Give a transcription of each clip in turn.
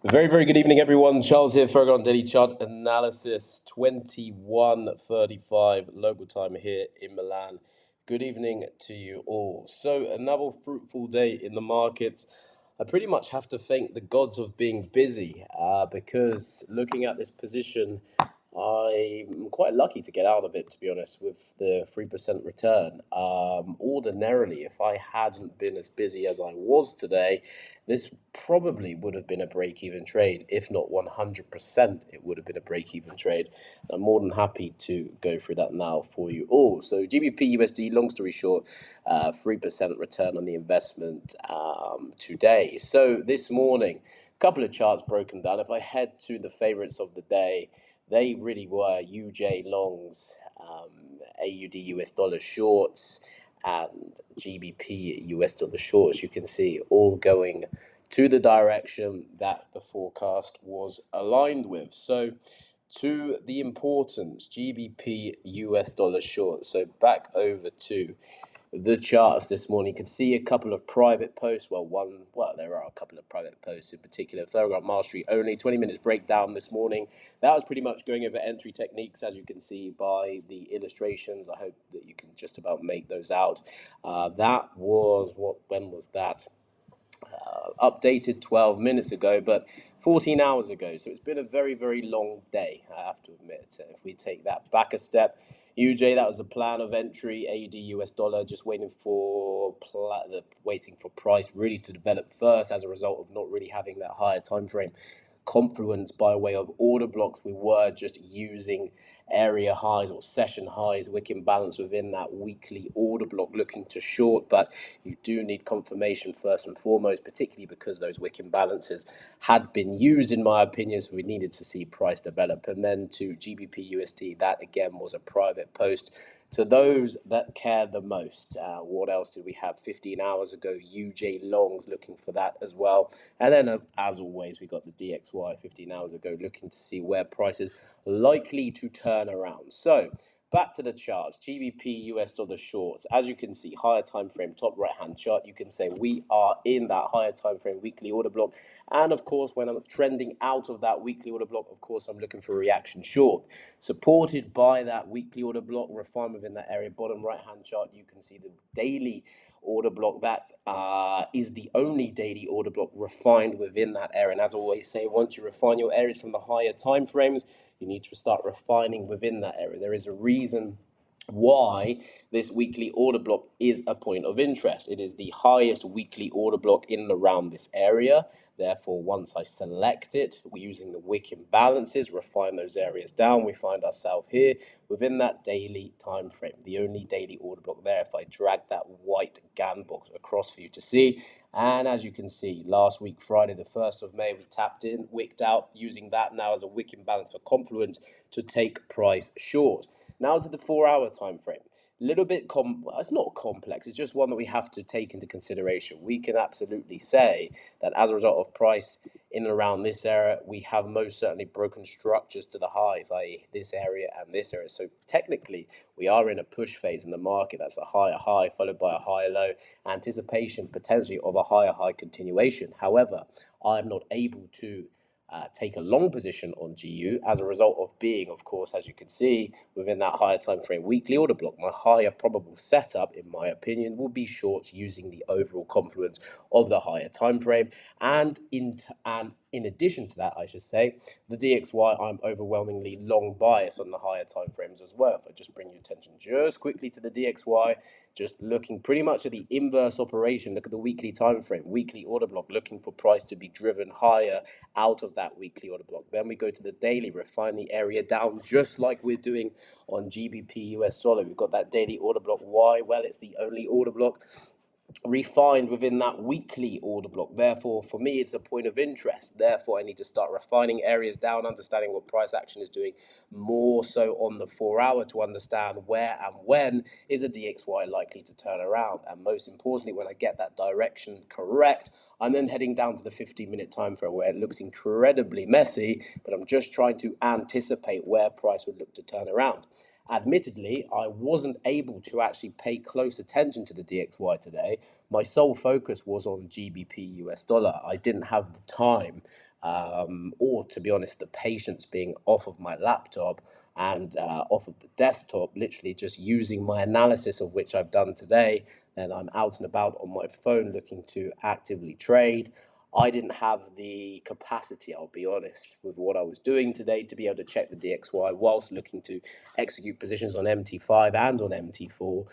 Very, very good evening, everyone. Charles here, Fergal on Daily Chart Analysis 21:35 local time here in Milan. Good evening to you all. So, another fruitful day in the markets. I pretty much have to thank the gods of being busy because looking at this position, I'm quite lucky to get out of it, to be honest, with the 3% return. Ordinarily, if I hadn't been as busy as I was today, this probably would have been a break-even trade. If not 100%, it would have been a break-even trade. I'm more than happy to go through that now for you all. So GBP USD, long story short, 3% return on the investment today. So this morning, a couple of charts broken down. If I head to the favorites of the day, they really were UJ longs, AUD US dollar shorts, and GBP US dollar shorts. You can see all going to the direction that the forecast was aligned with. So, to the importance, GBP US dollar shorts. So, back over to the charts this morning. You can see a couple of private posts. There are a couple of private posts in particular. Thoroughground Mastery only 20 minutes breakdown this morning. That was pretty much going over entry techniques, as you can see by the illustrations. I hope that you can just about make those out. When was that? Updated 12 minutes ago, but 14 hours ago. So it's been a very, very long day, I have to admit. If we take that back a step, UJ, that was the plan of entry, AUD US dollar, just waiting for price really to develop first as a result of not really having that higher time frame confluence by way of order blocks. We were just using area highs or session highs, wick imbalance within that weekly order block looking to short, but you do need confirmation first and foremost, particularly because those wick imbalances had been used, in my opinion, so we needed to see price develop. And then to GBP USD, that again was a private post. To those that care the most, what else did we have 15 hours ago? UJ longs looking for that as well. And then, as always, we got the DXY 15 hours ago looking to see where prices likely to turn around. So, back to the charts, GBP US dollar shorts. As you can see, higher time frame, top right hand chart, you can say we are in that higher time frame weekly order block. And of course, when I'm trending out of that weekly order block, of course, I'm looking for a reaction short. Supported by that weekly order block, refined within that area, bottom right hand chart, you can see the daily order block. That is the only daily order block refined within that area. And as I always say, once you refine your areas from the higher time frames, you need to start refining within that area. There is a reason why this weekly order block is a point of interest. It is the highest weekly order block in and around this area. Therefore, once I select it, we're using the wick imbalances, refine those areas down, we find ourselves here within that daily time frame, the only daily order block there. If I drag that white GAN box across for you to see, and as you can see, last week, Friday, the 1st of May, we tapped in, wicked out, using that now as a wick imbalance for confluence to take price short. Now to the 4-hour time frame. Little bit it's not complex, it's just one that we have to take into consideration. We can absolutely say that as a result of price in and around this area, we have most certainly broken structures to the highs, i.e. this area and this area. So technically, we are in a push phase in the market. That's a higher high followed by a higher low, anticipation potentially of a higher high continuation. However, I'm not able to take a long position on GU as a result of being, of course, as you can see, within that higher time frame weekly order block. My higher probable setup, in my opinion, will be shorts using the overall confluence of the higher time frame. And in addition to that, I should say, the DXY, I'm overwhelmingly long bias on the higher time frames as well. If I just bring your attention just quickly to the DXY, just looking pretty much at the inverse operation. Look at the weekly time frame, weekly order block, looking for price to be driven higher out of that weekly order block. Then we go to the daily, refine the area down, just like we're doing on GBP US dollar. We've got that daily order block. Why? Well, it's the only order block refined within that weekly order block. Therefore, for me, it's a point of interest. Therefore, I need to start refining areas down, understanding what price action is doing, more so on the 4-hour, to understand where and when is a DXY likely to turn around. And most importantly, when I get that direction correct, I'm then heading down to the 15-minute time frame where it looks incredibly messy, but I'm just trying to anticipate where price would look to turn around. Admittedly, I wasn't able to actually pay close attention to the DXY today. My sole focus was on GBP US dollar. I didn't have the time or to be honest, the patience being off of my laptop and off of the desktop, literally just using my analysis of which I've done today. Then I'm out and about on my phone looking to actively trade. I didn't have the capacity, I'll be honest, with what I was doing today to be able to check the DXY whilst looking to execute positions on MT5 and on MT4,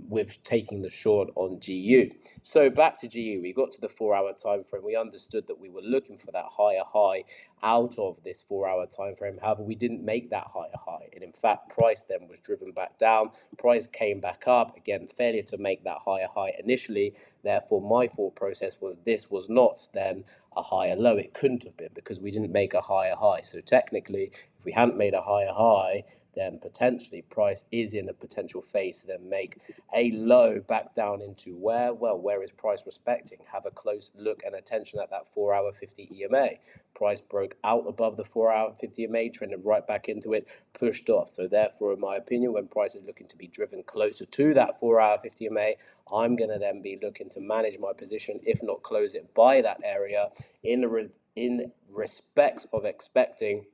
with taking the short on GU. So back to GU, we got to the 4-hour time frame. We understood that we were looking for that higher high out of this 4-hour time frame. However, we didn't make that higher high, and in fact, price then was driven back down. Price came back up again, failure to make that higher high initially. Therefore, my thought process was this was not then a higher low. It couldn't have been because we didn't make a higher high. So technically, if we hadn't made a higher high, then potentially price is in a potential phase to then make a low back down into where? Well, where is price respecting? Have a close look and attention at that 4-hour 50 EMA. Price broke out above the 4-hour 50 EMA, trended right back into it, pushed off. So therefore, in my opinion, when price is looking to be driven closer to that 4-hour 50 EMA, I'm going to then be looking to manage my position, if not close it by that area, in respect of expecting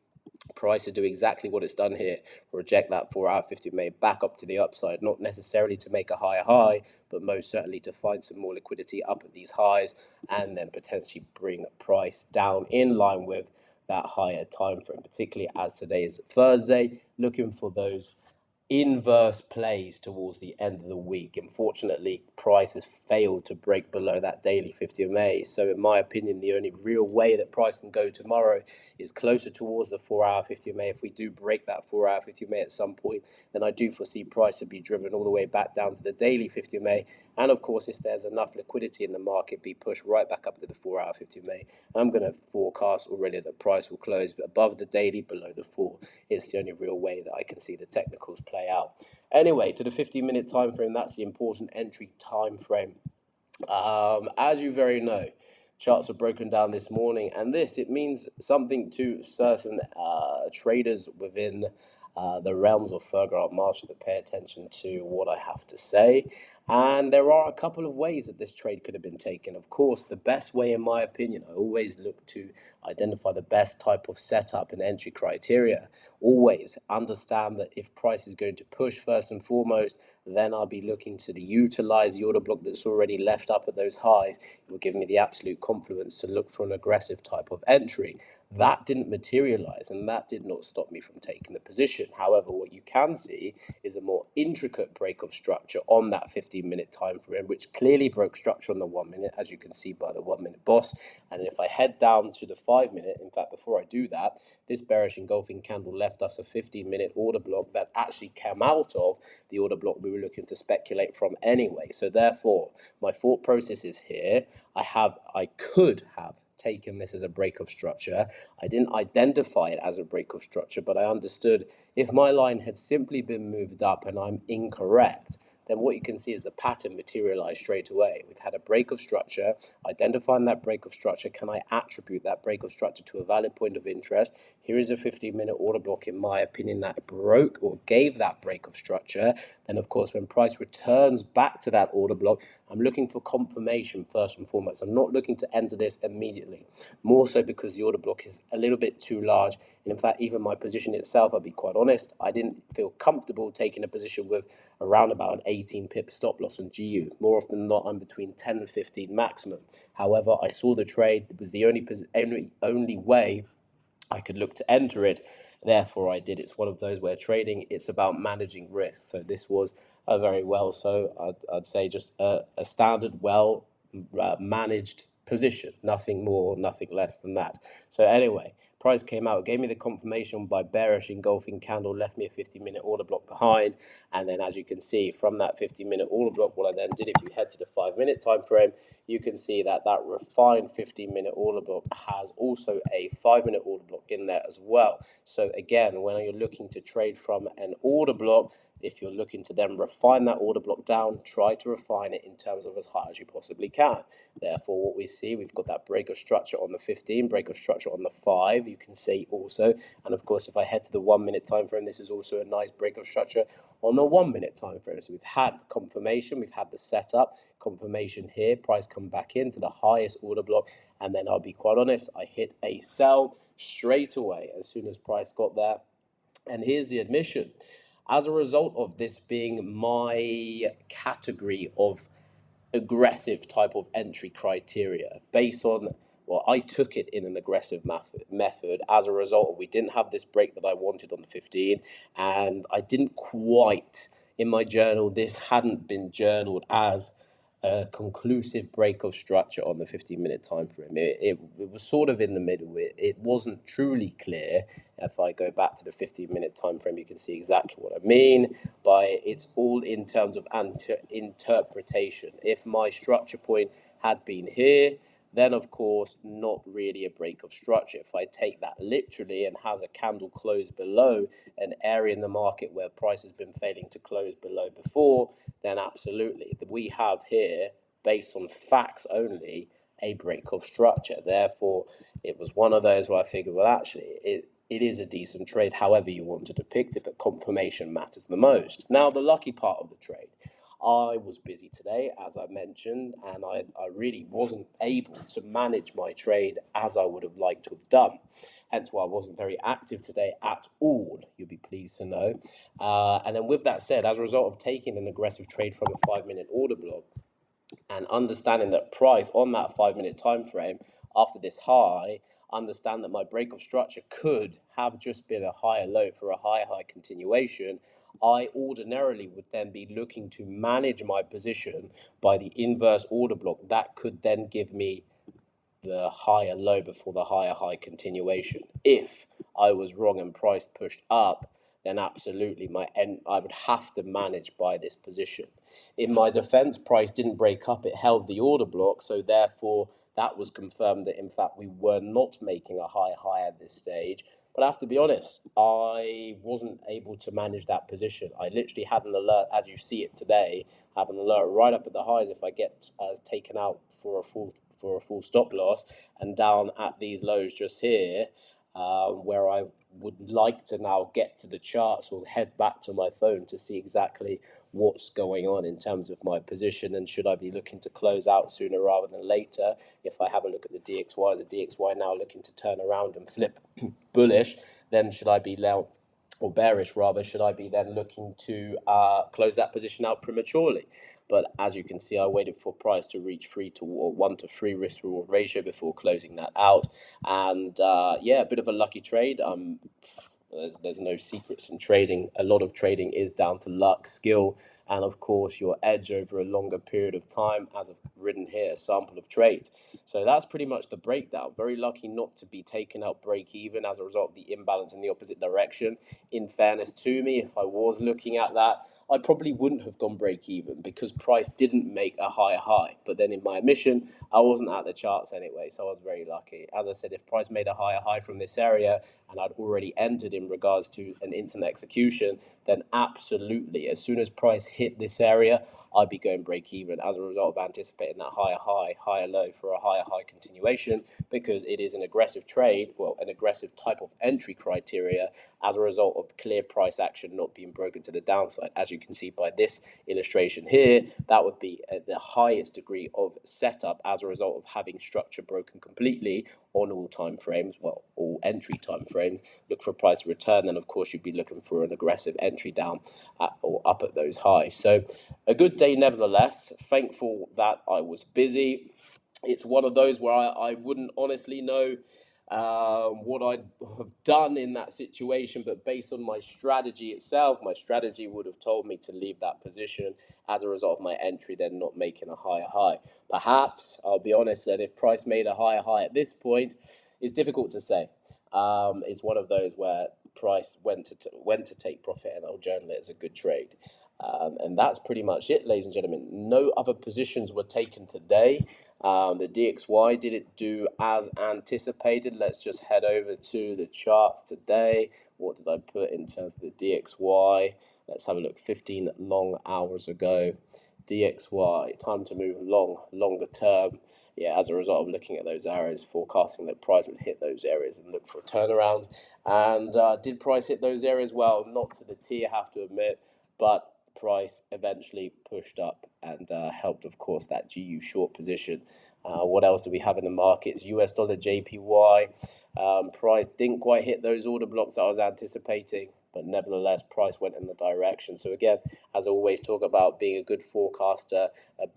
price to do exactly what it's done here, reject that 4-hour 50 EMA back up to the upside, not necessarily to make a higher high, but most certainly to find some more liquidity up at these highs and then potentially bring price down in line with that higher time frame, particularly as today is Thursday, looking for those inverse plays towards the end of the week. Unfortunately, price has failed to break below that daily 50 EMA. So in my opinion, the only real way that price can go tomorrow is closer towards the 4-hour 50 EMA. If we do break that 4-hour 50 EMA at some point, then I do foresee price to be driven all the way back down to the daily 50 EMA. And of course, if there's enough liquidity in the market, be pushed right back up to the 4-hour 50 EMA. And I'm going to forecast already that price will close above the daily, below the 4. It's the only real way that I can see the technicals play out. Anyway, to the 15-minute time frame, that's the important entry time frame. As you very know, charts were broken down this morning, and it means something to certain traders within the realms of Fergal Marshall to pay attention to what I have to say. And there are a couple of ways that this trade could have been taken. Of course, the best way, in my opinion, I always look to identify the best type of setup and entry criteria. Always understand that if price is going to push first and foremost, then I'll be looking to utilize the order block that's already left up at those highs. It will give me the absolute confidence to look for an aggressive type of entry. That didn't materialize, and that did not stop me from taking the position. However, what you can see is a more intricate break of structure on that 15-minute time frame, which clearly broke structure on the 1 minute, as you can see by the 1-minute boss. And if I head down to the 5-minute, in fact, before I do that, this bearish engulfing candle left us a 15-minute order block that actually came out of the order block we were looking to speculate from anyway. So therefore, my thought process is here. I could have taken this as a break of structure. I didn't identify it as a break of structure, but I understood if my line had simply been moved up and I'm incorrect, then what you can see is the pattern materialize straight away. We've had a break of structure. Identifying that break of structure, can I attribute that break of structure to a valid point of interest? Here is a 15-minute order block, in my opinion, that broke or gave that break of structure. Then, of course, when price returns back to that order block, I'm looking for confirmation first and foremost. I'm not looking to enter this immediately, more so because the order block is a little bit too large. And in fact, even my position itself, I'll be quite honest, I didn't feel comfortable taking a position with around about an 18 pip stop loss on GU. More often than not, I'm between 10 and 15 maximum. However, I saw the trade. It was the only way I could look to enter it. Therefore, I did. It's one of those where trading, it's about managing risk. So this was a very well, so I'd say just a standard, well managed position. Nothing more, nothing less than that. So anyway, price came out, gave me the confirmation by bearish engulfing candle, left me a 15-minute order block behind. And then as you can see from that 15-minute order block, what I then did, if you head to the 5-minute time frame, you can see that that refined 15-minute order block has also a 5-minute order block in there as well. So again, when you're looking to trade from an order block, if you're looking to then refine that order block down, try to refine it in terms of as high as you possibly can. Therefore, what we see, we've got that break of structure on the 15, break of structure on the 5. You you can see also. And of course, if I head to the 1 minute time frame, this is also a nice break of structure on the 1 minute time frame. So we've had confirmation, we've had the setup, confirmation here, price come back into the highest order block, and then I'll be quite honest, I hit a sell straight away as soon as price got there. And here's the admission. As a result of this being my category of aggressive type of entry criteria, based on, well, I took it in an aggressive method. As a result, we didn't have this break that I wanted on the 15, and I didn't quite, in my journal, this hadn't been journaled as a conclusive break of structure on the 15-minute time frame. It was sort of in the middle. It wasn't truly clear. If I go back to the 15-minute time frame, you can see exactly what I mean by it's all in terms of interpretation. If my structure point had been here, then of course not really a break of structure. If I take that literally and has a candle close below an area in the market where price has been failing to close below before, then absolutely we have here, based on facts only, a break of structure. Therefore, it was one of those where I figured, well, actually it is a decent trade, however you want to depict it, but confirmation matters the most. Now, the lucky part of the trade. I was busy today, as I mentioned, and I really wasn't able to manage my trade as I would have liked to have done. Hence why I wasn't very active today at all, you'll be pleased to know. And then with that said, as a result of taking an aggressive trade from a 5-minute order block, and understanding that price on that 5-minute time frame after this high, understand that my break of structure could have just been a higher low for a higher high continuation, I ordinarily would then be looking to manage my position by the inverse order block. That could then give me the higher low before the higher high continuation. If I was wrong and price pushed up, then absolutely I would have to manage by this position. In my defense, price didn't break up, it held the order block, so therefore that was confirmed that in fact we were not making a high at this stage. But I have to be honest, I wasn't able to manage that position. I literally had an alert, as you see it today, have an alert right up at the highs if I get taken out for a full stop loss, and down at these lows just here, where I would like to now get to the charts or head back to my phone to see exactly what's going on in terms of my position, and should I be looking to close out sooner rather than later. If I have a look at the DXY now looking to turn around and flip bullish, then should I be now, or bearish rather, should I be then looking to close that position out prematurely? But as you can see, I waited for price to reach 1 to 3 risk reward ratio before closing that out. And yeah, a bit of a lucky trade. There's no secrets in trading. A lot of trading is down to luck, skill, and of course your edge over a longer period of time, as I've written here, a sample of trades. So that's pretty much the breakdown. Very lucky not to be taken out break even as a result of the imbalance in the opposite direction. In fairness to me, if I was looking at that, I probably wouldn't have gone break even because price didn't make a higher high. But then in my admission, I wasn't at the charts anyway, so I was very lucky. As I said, if price made a higher high from this area and I'd already entered in regards to an instant execution, then absolutely, as soon as price hit this area, I'd be going break even as a result of anticipating that higher high, higher low for a higher high continuation, because it is an aggressive trade, well, an aggressive type of entry criteria as a result of clear price action not being broken to the downside. As you can see by this illustration here, that would be the highest degree of setup as a result of having structure broken completely on all time frames, well, all entry time frames. Look for a price to return, then of course you'd be looking for an aggressive entry down or up at those highs. So a good day nevertheless. Thankful that I was busy. It's one of those where I wouldn't honestly know what I'd have done in that situation, but based on my strategy itself, my strategy would have told me to leave that position as a result of my entry then not making a higher high. Perhaps, I'll be honest, that if price made a higher high at this point, it's difficult to say. It's one of those where price went to take profit, and I'll journal it as a good trade. And that's pretty much it, ladies and gentlemen. No other positions were taken today. The DXY didn't do as anticipated. Let's just head over to the charts today. What did I put in terms of the DXY? Let's have a look. 15 long hours ago. DXY, time to move longer term. Yeah, as a result of looking at those areas, forecasting that price would hit those areas and look for a turnaround. And did price hit those areas? Well, not to the T, I have to admit, but price eventually pushed up and helped, of course, that GU short position. What else do we have in the markets? US dollar JPY. Price didn't quite hit those order blocks that I was anticipating, but nevertheless, price went in the direction. So again, as I always talk about, being a good forecaster,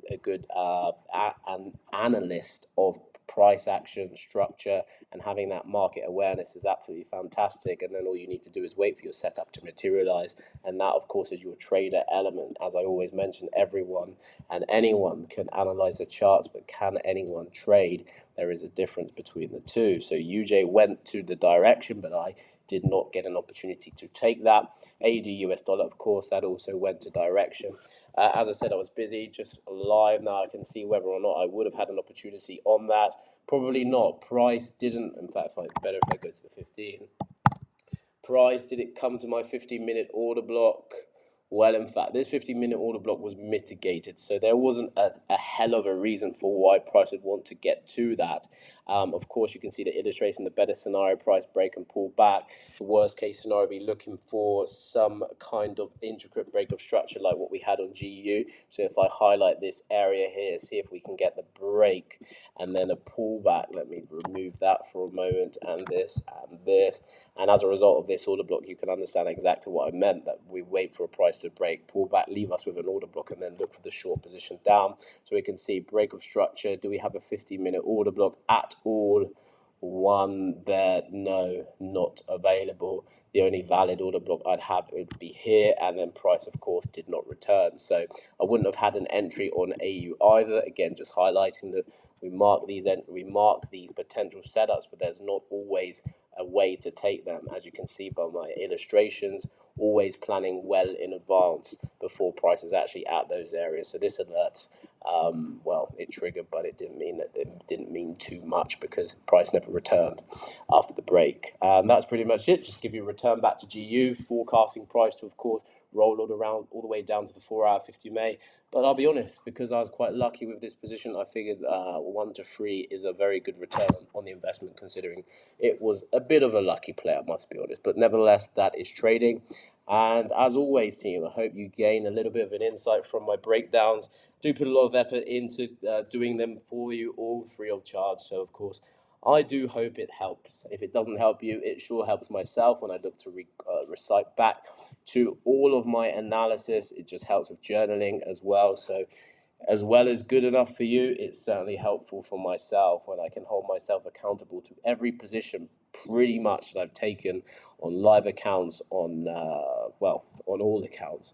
a good an analyst of price action structure, and having that market awareness is absolutely fantastic. And then all you need to do is wait for your setup to materialize, and that, of course, is your trader element. As I always mention, everyone and anyone can analyze the charts, but can anyone trade? There is a difference between the two. So UJ went to the direction, but I did not get an opportunity to take that. AD US dollar, of course, that also went to direction. As I said, I was busy, just live now. I can see whether or not I would have had an opportunity on that. Probably not. Price didn't. In fact, better if I go to the 15. Price, did it come to my 15-minute order block? Well, in fact, this 15-minute order block was mitigated, so there wasn't a hell of a reason for why price would want to get to that. Of course, you can see the illustration, the better scenario, price break and pull back. The worst case scenario, be looking for some kind of intricate break of structure like what we had on GU. So if I highlight this area here, see if we can get the break and then a pullback. Let me remove that for a moment, and this and this. And as a result of this order block, you can understand exactly what I meant, that we wait for a price to break, pull back, leave us with an order block, and then look for the short position down. So we can see break of structure. Do we have a 15-minute order block at all? One there, no, not available. The only valid order block I'd have would be here, and then price, of course, did not return. So I wouldn't have had an entry on AU either. Again, just highlighting that we mark these potential setups, but there's not always a way to take them, as you can see by my illustrations. Always planning well in advance before price is actually at those areas. So this alert, well, it triggered, but it didn't mean too much because price never returned after the break. That's pretty much it. Just give you a return back to GU, forecasting price to, of course, roll all the way down to the 4-hour 50 MA. But I'll be honest, because I was quite lucky with this position, I figured 1 to 3 is a very good return on the investment, considering it was a bit of a lucky play, I must be honest. But nevertheless, that is trading. And as always, team, I hope you gain a little bit of an insight from my breakdowns. Do put a lot of effort into doing them for you, all free of charge. So, of course, I do hope it helps. If it doesn't help you, it sure helps myself when I look to recite back to all of my analysis. It just helps with journaling as well. So as well as good enough for you, it's certainly helpful for myself when I can hold myself accountable to every position pretty much that I've taken on live accounts, on all accounts.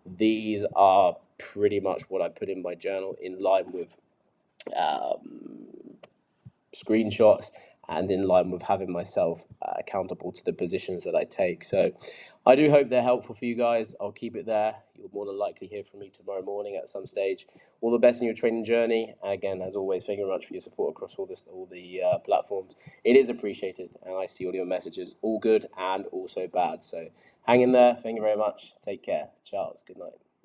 These are pretty much what I put in my journal, in line with screenshots and in line with having myself accountable to the positions that I take. So I do hope they're helpful for you guys. I'll keep it there. You'll more than likely hear from me tomorrow morning at some stage. All the best in your training journey. And again, as always, thank you very much for your support across all the platforms. It is appreciated, and I see all your messages, all good and also bad. So hang in there. Thank you very much. Take care. Charles, good night.